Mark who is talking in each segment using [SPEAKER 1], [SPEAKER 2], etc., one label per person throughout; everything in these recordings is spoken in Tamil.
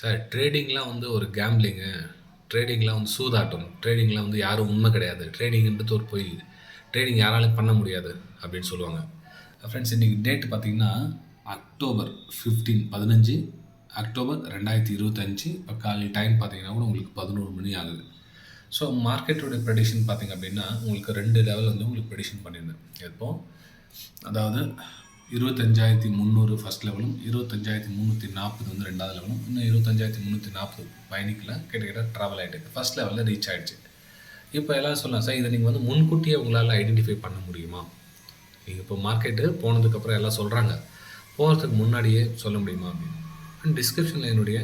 [SPEAKER 1] சார் ட்ரேடிங்லாம் வந்து ஒரு கேம்பிளிங்கு. ட்ரேடிங்லாம் வந்து சூதாட்டம். ட்ரேடிங்லாம் வந்து யாரும் உண்மை கிடையாது. ட்ரேடிங்ன்றது ஒரு பொய். ட்ரேடிங் யாராலையும் பண்ண முடியாது அப்படின்னு சொல்லுவாங்க. ஃப்ரெண்ட்ஸ் இன்றைக்கி டேட் பார்த்தீங்கன்னா அக்டோபர் 15 அக்டோபர் 2025. இப்போ காலையில் டைம் பார்த்தீங்கன்னா கூட உங்களுக்கு 11 மணி ஆகுது. ஸோ மார்க்கெட்டோட ப்ரெடிக்ஷன் பார்த்தீங்க அப்படின்னா உங்களுக்கு 2 லெவல் வந்து உங்களுக்கு ப்ரெடிக்ஷன் பண்ணியிருந்தேன். எப்போது அதாவது 25,300 ஃபஸ்ட் லெவலும் 25,340 வந்து ரெண்டாவது லெவலும் இன்னும் 25,340 பயணிக்கல கிட்டத்தட்ட ட்ராவல் ஆகிட்டு ஃபஸ்ட் லெவலில் ரீச் ஆகிடுச்சு. இப்போ எல்லோரும் சொல்லலாம் சார் இதை நீங்கள் வந்து முன்கூட்டியே உங்களால் ஐடென்டிஃபை பண்ண முடியுமா? நீங்கள் இப்போ மார்க்கெட்டு போனதுக்கப்புறம் எல்லாம் சொல்கிறாங்க, போகிறதுக்கு முன்னாடியே சொல்ல முடியுமா அப்படின்னு. டிஸ்கிரிப்ஷனில் என்னுடைய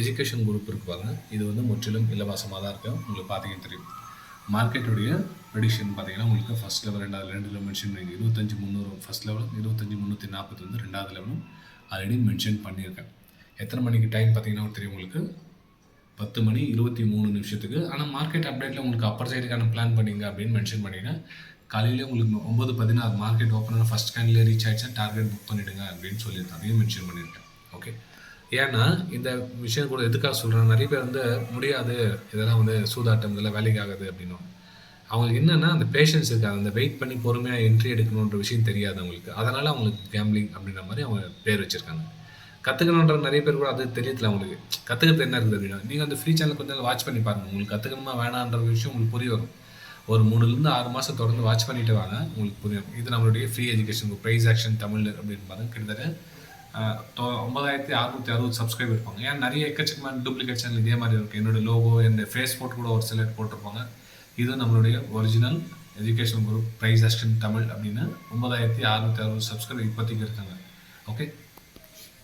[SPEAKER 1] எஜுகேஷன் குரூப் இருப்பாங்க. இது வந்து முற்றிலும் இலவசமாக தான் இருக்கும். உங்களுக்கு பார்த்தீங்கன்னா தெரியும். மார்க்கெட்டுடைய ப்ரெடிக்ஷன் பார்த்தீங்கன்னா உங்களுக்கு ஃபஸ்ட் லெவல் ரெண்டு லெவல் மென்ஷன் பண்ணி 25,300 ஃபஸ்ட் லெவல் 25,340 வந்து ரெண்டாவது லெவலும் ஆல்ரெடி மென்ஷன் பண்ணியிருக்கேன். எத்தனை மணிக்கு டைம் பார்த்தீங்கன்னா தெரியும் உங்களுக்கு 10 மணி 23 நிமிஷத்துக்கு. ஆனால் மார்க்கெட் அப்டேட்டில் உங்களுக்கு அப்பர் சைடுக்கான பிளான் பண்ணிங்க அப்படின்னு மென்ஷன் பண்ணிங்கன்னா காலையிலே உங்களுக்கு 9:16 மார்க்கெட் ஓப்பனாக ஃபஸ்ட் கேண்டில் ரீச் ஆகிடுச்சா டார்கெட் புக் பண்ணிவிடுங்க அப்படின்னு சொல்லியிருக்கேன். அதையும் மென்ஷன் பண்ணியிருக்கேன். ஓகே, ஏன்னா இந்த விஷயம் கூட எதுக்காக சொல்கிறேன், நிறைய பேர் வந்து முடியாது இதெல்லாம் வந்து சூதாட்டம் இதெல்லாம் வேலைக்கு ஆகுது அப்படின்னு. அவங்களுக்கு என்னென்னா அந்த பேஷன்ஸ் இருக்காது, அந்த வெயிட் பண்ணி பொறுமையாக என்ட்ரி எடுக்கணுன்ற விஷயம் தெரியாது அவங்களுக்கு. அதனால் அவங்களுக்கு கேம்பிளிங் அப்படின்ற மாதிரி அவங்க பேர் வச்சுருக்காங்க. கற்றுக்கணுன்ற நிறைய பேர் கூட அது தெரியல அவங்களுக்கு. கற்றுக்கிறது என்ன இருக்குது அப்படின்னா நீங்கள் அந்த ஃப்ரீ சேனல் கொஞ்சம் வாட்ச் பண்ணி பாருங்கள். உங்களுக்கு கற்றுக்கணுமா வேணான்ற விஷயம் உங்களுக்கு புரிய வரும். ஒரு 3லேருந்து 6 மாதம் தொடர்ந்து வாட்ச் பண்ணிட்டு வாங்க, உங்களுக்கு புரியும். இது நம்மளுடைய free education price action Tamil அப்படின்னு பாருங்கள். கிட்டத்தட்ட 9,660 சப்ஸ்கிரைபர் இருப்பாங்க. ஏன் நிறைய எக்கச்சக்கமான டூப்ளிகேட் சேனல் இதே மாதிரி இருக்குது. என்னோடய லோகோ என்னோடய ஃபேஸ் போட்டு கூட ஒரு சிலர் போட்டிருப்பாங்க. இது நம்மளுடைய original education group price action Tamil அப்படின்னு 9,660 சப்ஸ்கிரைபர் இப்போதைக்கு இருக்காங்க. ஓகே.